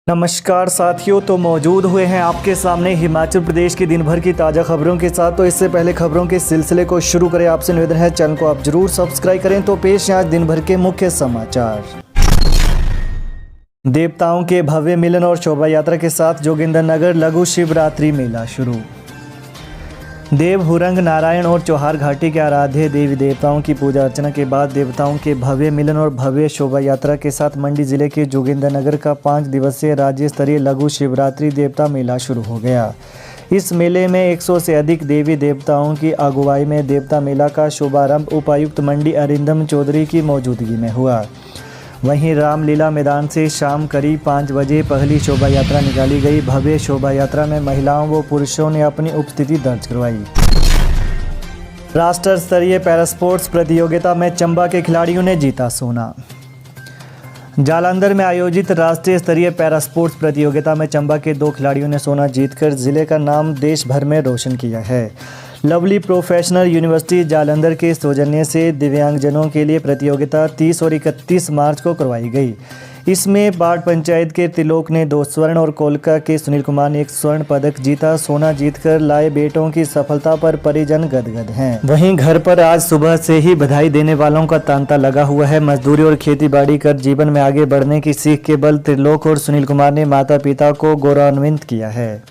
नमस्कार साथियों, तो मौजूद हुए हैं आपके सामने हिमाचल प्रदेश की दिन भर की ताज़ा खबरों के साथ। तो इससे पहले खबरों के सिलसिले को शुरू करें, आपसे निवेदन है चैनल को आप जरूर सब्सक्राइब करें। तो पेश है आज दिन भर के मुख्य समाचार। देवताओं के भव्य मिलन और शोभा यात्रा के साथ जोगिंद्रनगर लघु शिवरात्रि मेला शुरू। देव हुरंग नारायण और चौहार घाटी के आराध्य देवी देवताओं की पूजा अर्चना के बाद देवताओं के भव्य मिलन और भव्य शोभा यात्रा के साथ मंडी जिले के जोगिंद्रनगर का 5 दिवसीय राज्य स्तरीय लघु शिवरात्रि देवता मेला शुरू हो गया। इस मेले में 100 से अधिक देवी देवताओं की अगुवाई में देवता मेला का शुभारंभ उपायुक्त मंडी अरिंदम चौधरी की मौजूदगी में हुआ। वहीं रामलीला मैदान से शाम करीब 5 बजे पहली शोभा यात्रा निकाली गई। भव्य शोभा यात्रा में महिलाओं व पुरुषों ने अपनी उपस्थिति दर्ज करवाई। राष्ट्र स्तरीय पैरा स्पोर्ट्स प्रतियोगिता में चंबा के खिलाड़ियों ने जीता सोना। जालंधर में आयोजित राष्ट्रीय स्तरीय पैरा स्पोर्ट्स प्रतियोगिता में चंबा के 2 खिलाड़ियों ने सोना जीतकर जिले का नाम देश भर में रोशन किया है। लवली प्रोफेशनल यूनिवर्सिटी जालंधर के सौजन्य से दिव्यांगजनों के लिए प्रतियोगिता 30 और 31 मार्च को करवाई गई। इसमें बाढ़ पंचायत के त्रिलोक ने 2 स्वर्ण और कोलका के सुनील कुमार ने 1 स्वर्ण पदक जीता। सोना जीतकर लाए बेटों की सफलता पर परिजन गदगद हैं। वहीं घर पर आज सुबह से ही बधाई देने वालों का तांता लगा हुआ है। मजदूरी और खेतीबाड़ी कर जीवन में आगे बढ़ने की सीख के बल त्रिलोक और सुनील कुमार ने माता पिता को गौरवान्वित किया है।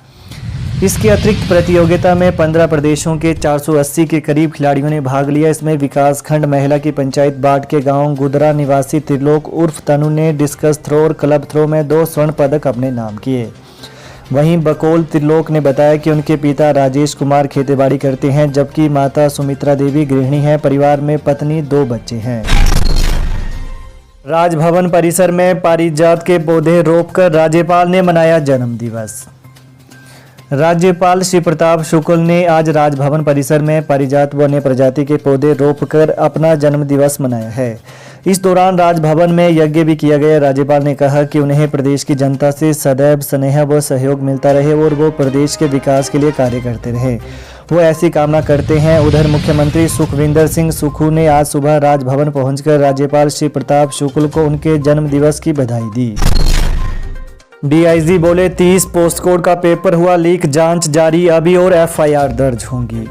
इसके अतिरिक्त प्रतियोगिता में 15 प्रदेशों के 480 के करीब खिलाड़ियों ने भाग लिया। इसमें विकासखंड महिला की पंचायत बाट के गांव गुदरा निवासी त्रिलोक उर्फ तनु ने डिस्कस थ्रो और क्लब थ्रो में 2 स्वर्ण पदक अपने नाम किए। वहीं बकौल त्रिलोक ने बताया कि उनके पिता राजेश कुमार खेतीबाड़ी करते हैं, जबकि माता सुमित्रा देवी गृहिणी हैं। परिवार में पत्नी 2 बच्चे हैं। राजभवन परिसर में पारिजात के पौधे रोपकर राज्यपाल ने मनाया जन्म दिवस। राज्यपाल श्री प्रताप शुक्ल ने आज राजभवन परिसर में पारिजात व अन्य प्रजाति के पौधे रोपकर अपना जन्म दिवस मनाया है। इस दौरान राजभवन में यज्ञ भी किया गया। राज्यपाल ने कहा कि उन्हें प्रदेश की जनता से सदैव स्नेह व सहयोग मिलता रहे और वो प्रदेश के विकास के लिए कार्य करते रहे, वो ऐसी कामना करते हैं। उधर मुख्यमंत्री सुखविंदर सिंह सुक्खू ने आज सुबह राजभवन पहुंचकर राज्यपाल श्री प्रताप शुक्ल को उनके जन्म दिवस की बधाई दी। डीआईजी बोले 30 पोस्टकोड का पेपर हुआ लीक, जांच जारी, अभी और एफआईआर दर्ज होंगी।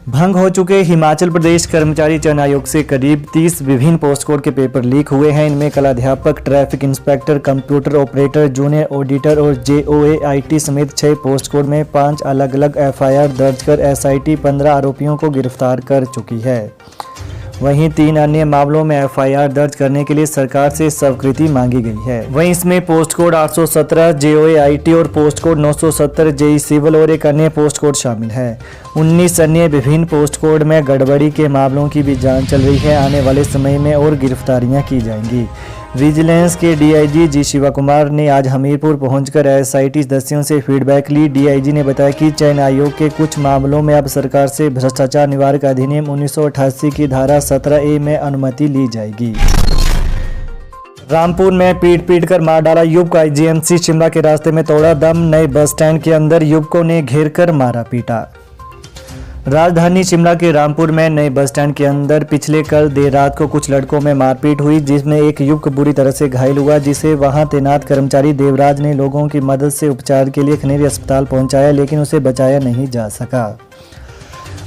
भंग हो चुके हिमाचल प्रदेश कर्मचारी चयन आयोग से करीब 30 विभिन्न पोस्टकोड के पेपर लीक हुए हैं। इनमें कलाध्यापक, traffic inspector, computer operator, junior auditor और जेओए आईटी समेत 6 पोस्टकोड में 5 अलग अलग एफआईआर दर्ज कर एसआईटी 15 आरोपियों को गिरफ्तार कर चुकी है। वहीं 3 अन्य मामलों में एफआईआर दर्ज करने के लिए सरकार से स्वीकृति मांगी गई है। वहीं इसमें पोस्ट कोड 817 जेओए आईटी और पोस्ट कोड 970 जेई सिविल और एक अन्य पोस्ट कोड शामिल है। 19 अन्य विभिन्न पोस्ट कोड में गड़बड़ी के मामलों की भी जांच चल रही है। आने वाले समय में और गिरफ्तारियां की जाएंगी। विजिलेंस के डीआईजी जी शिवा कुमार ने आज हमीरपुर पहुंचकर एसआईटी सदस्यों से फीडबैक ली। डीआईजी ने बताया कि चयन आयोग के कुछ मामलों में अब सरकार से भ्रष्टाचार निवारक अधिनियम 1988 की धारा 17A में अनुमति ली जाएगी। रामपुर में पीट कर मार डाला युवक, आईजीएमसी शिमला के रास्ते में तोड़ा दम। नए बस स्टैंड के अंदर युवकों ने घेर कर मारा पीटा। राजधानी शिमला के रामपुर में नए बस स्टैंड के अंदर पिछले कल देर रात को कुछ लड़कों में मारपीट हुई, जिसमें एक युवक बुरी तरह से घायल हुआ, जिसे वहां तैनात कर्मचारी देवराज ने लोगों की मदद से उपचार के लिए खनेरी अस्पताल पहुंचाया, लेकिन उसे बचाया नहीं जा सका।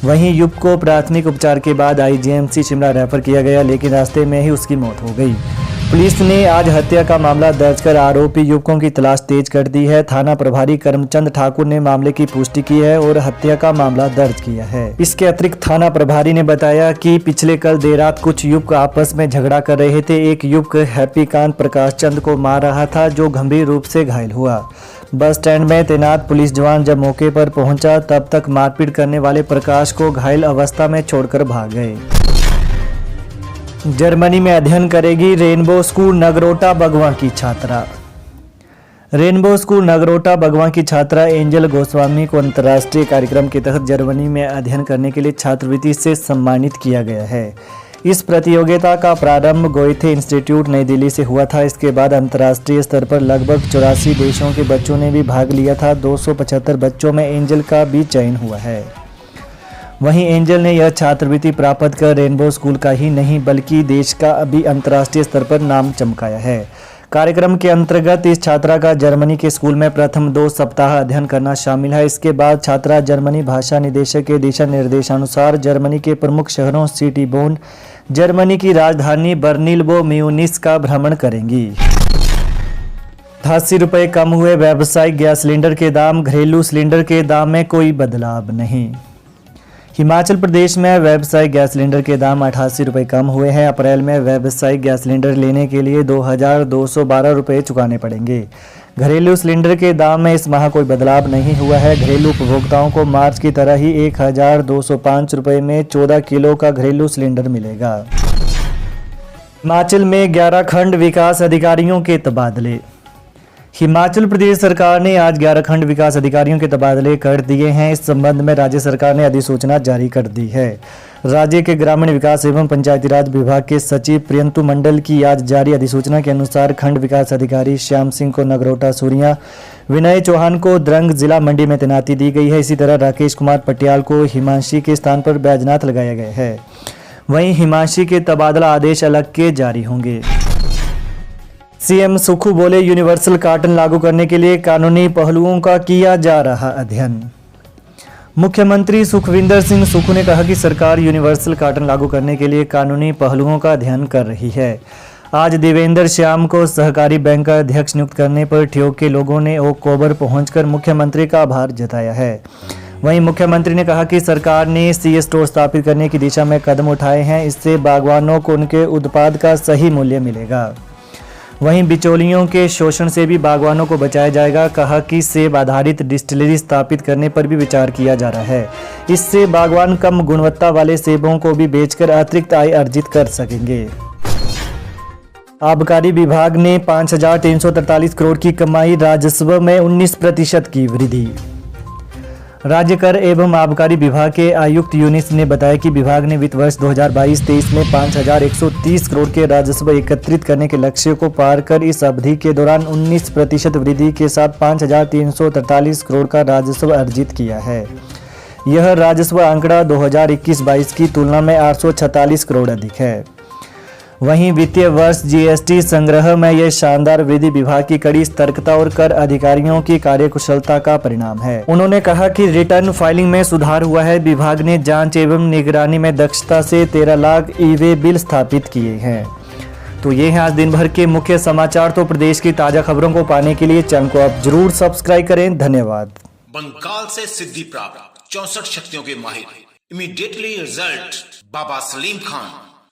वहीं युवक को प्राथमिक उपचार के बाद आईजीएमसी शिमला रेफर किया गया, लेकिन रास्ते में ही उसकी मौत हो गई। पुलिस ने आज हत्या का मामला दर्ज कर आरोपी युवकों की तलाश तेज कर दी है। थाना प्रभारी करमचंद ठाकुर ने मामले की पुष्टि की है और हत्या का मामला दर्ज किया है। इसके अतिरिक्त थाना प्रभारी ने बताया कि पिछले कल देर रात कुछ युवक आपस में झगड़ा कर रहे थे। एक युवक हैप्पीकांत प्रकाश चंद को मार रहा था, जो गंभीर रूप से घायल हुआ। बस स्टैंड में तैनात पुलिस जवान जब मौके पर पहुंचा, तब तक मारपीट करने वाले प्रकाश को घायल अवस्था में छोड़कर भाग गए। जर्मनी में अध्ययन करेगी रेनबो स्कूल नगरोटा बगवां की छात्रा। रेनबो स्कूल नगरोटा बगवां की छात्रा एंजल गोस्वामी को अंतर्राष्ट्रीय कार्यक्रम के तहत जर्मनी में अध्ययन करने के लिए छात्रवृत्ति से सम्मानित किया गया है। इस प्रतियोगिता का प्रारंभ गोएथे इंस्टीट्यूट नई दिल्ली से हुआ था। इसके बाद अंतर्राष्ट्रीय स्तर पर लगभग 84 देशों के बच्चों ने भी भाग लिया था। 275 बच्चों में एंजल का भी चयन हुआ है। वहीं एंजल ने यह छात्रवृत्ति प्राप्त कर रेनबो स्कूल का ही नहीं बल्कि देश का भी अंतर्राष्ट्रीय स्तर पर नाम चमकाया है। कार्यक्रम के अंतर्गत इस छात्रा का जर्मनी के स्कूल में प्रथम 2 सप्ताह अध्ययन करना शामिल है। इसके बाद छात्रा जर्मनी भाषा निदेशक के दिशा निर्देशानुसार जर्मनी के प्रमुख शहरों सिटी बोन, जर्मनी की राजधानी बर्लिन व म्यूनिख का भ्रमण करेंगी। 80 रुपये कम हुए व्यावसायिक गैस सिलेंडर के दाम, घरेलू सिलेंडर के दाम में कोई बदलाव नहीं। हिमाचल प्रदेश में व्यावसायिक गैस सिलेंडर के दाम 88 रुपये कम हुए हैं। अप्रैल में व्यावसायिक गैस सिलेंडर लेने के लिए 2212 रुपये चुकाने पड़ेंगे। घरेलू सिलेंडर के दाम में इस माह कोई बदलाव नहीं हुआ है। घरेलू उपभोक्ताओं को मार्च की तरह ही 1205 रुपये में 14 किलो का घरेलू सिलेंडर मिलेगा। हिमाचल में 11 खंड विकास अधिकारियों के तबादले। हिमाचल प्रदेश सरकार ने आज 11 खंड विकास अधिकारियों के तबादले कर दिए हैं। इस संबंध में राज्य सरकार ने अधिसूचना जारी कर दी है। राज्य के ग्रामीण विकास एवं पंचायती राज विभाग के सचिव प्रियंतु मंडल की आज जारी अधिसूचना के अनुसार खंड विकास अधिकारी श्याम सिंह को नगरोटा सूरियां, विनय चौहान को द्रंग जिला मंडी में तैनाती दी गई है। इसी तरह राकेश कुमार पटियाल को हिमांशी के स्थान पर बैजनाथ लगाया गया है। वहीं हिमांशी के तबादला आदेश अलग के जारी होंगे। सीएम सुक्खू बोले, यूनिवर्सल कार्टन लागू करने के लिए कानूनी पहलुओं का किया जा रहा अध्ययन। मुख्यमंत्री सुखविंदर सिंह सुक्खू ने कहा कि सरकार यूनिवर्सल कार्टन लागू करने के लिए कानूनी पहलुओं का अध्ययन कर रही है। आज देवेंद्र श्याम को सहकारी बैंक का अध्यक्ष नियुक्त करने पर ठियोग के लोगों ने ओक ओवर पहुंचकर मुख्यमंत्री का आभार जताया है। वहीं मुख्यमंत्री ने कहा कि सरकार ने सी स्टोर स्थापित करने की दिशा में कदम उठाए हैं। इससे बागवानों को उनके उत्पाद का सही मूल्य मिलेगा। वहीं बिचौलियों के शोषण से भी बागवानों को बचाया जाएगा। कहा कि सेब आधारित डिस्टिलरी स्थापित करने पर भी विचार किया जा रहा है। इससे बागवान कम गुणवत्ता वाले सेबों को भी बेचकर अतिरिक्त आय अर्जित कर सकेंगे। आबकारी विभाग ने 5343 करोड़ की कमाई, राजस्व में 19% की वृद्धि। राज्य कर एवं आबकारी विभाग के आयुक्त यूनिस ने बताया कि विभाग ने वित्त वर्ष 2022-23 में 5130 करोड़ के राजस्व एकत्रित करने के लक्ष्य को पार कर इस अवधि के दौरान 19% वृद्धि के साथ 5343 करोड़ का राजस्व अर्जित किया है। यह राजस्व आंकड़ा 2021-22 की तुलना में 846 करोड़ अधिक है। वहीं वित्तीय वर्ष जीएसटी संग्रह में यह शानदार वृद्धि विभाग की कड़ी सतर्कता और कर अधिकारियों की कार्यकुशलता का परिणाम है। उन्होंने कहा कि रिटर्न फाइलिंग में सुधार हुआ है। विभाग ने जांच एवं निगरानी में दक्षता से 13 लाख ई-वे बिल स्थापित किए हैं। तो ये हैं आज दिन भर के मुख्य समाचार। तो प्रदेश की ताजा खबरों को पाने के लिए चैनल को आप जरूर सब्सक्राइब करें। धन्यवाद। बंगाल से सिद्धि प्राप्त 64 शक्तियों के माहिर, इमीडिएटली रिजल्ट, बाबा सलीम खान।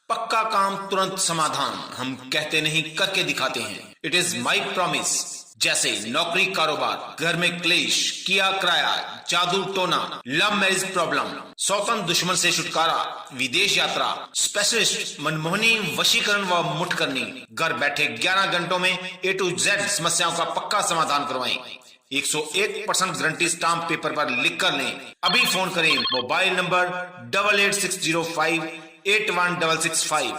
पक्का काम, तुरंत समाधान। हम कहते नहीं, करके दिखाते हैं। It is my promise. जैसे नौकरी, कारोबार, घर में क्लेश, किया किराया, जादू टोना, लव मैरिज प्रॉब्लम, सौतन दुश्मन से छुटकारा, विदेश यात्रा, स्पेशलिस्ट मनमोहनी, वशीकरण व मुठ करनी। घर बैठे 11 घंटों में A to Z समस्याओं का पक्का समाधान करवाएं। 101% गारंटी स्टाम्प पेपर पर लिख कर लें। अभी फोन करें। Mobile number 8860581665।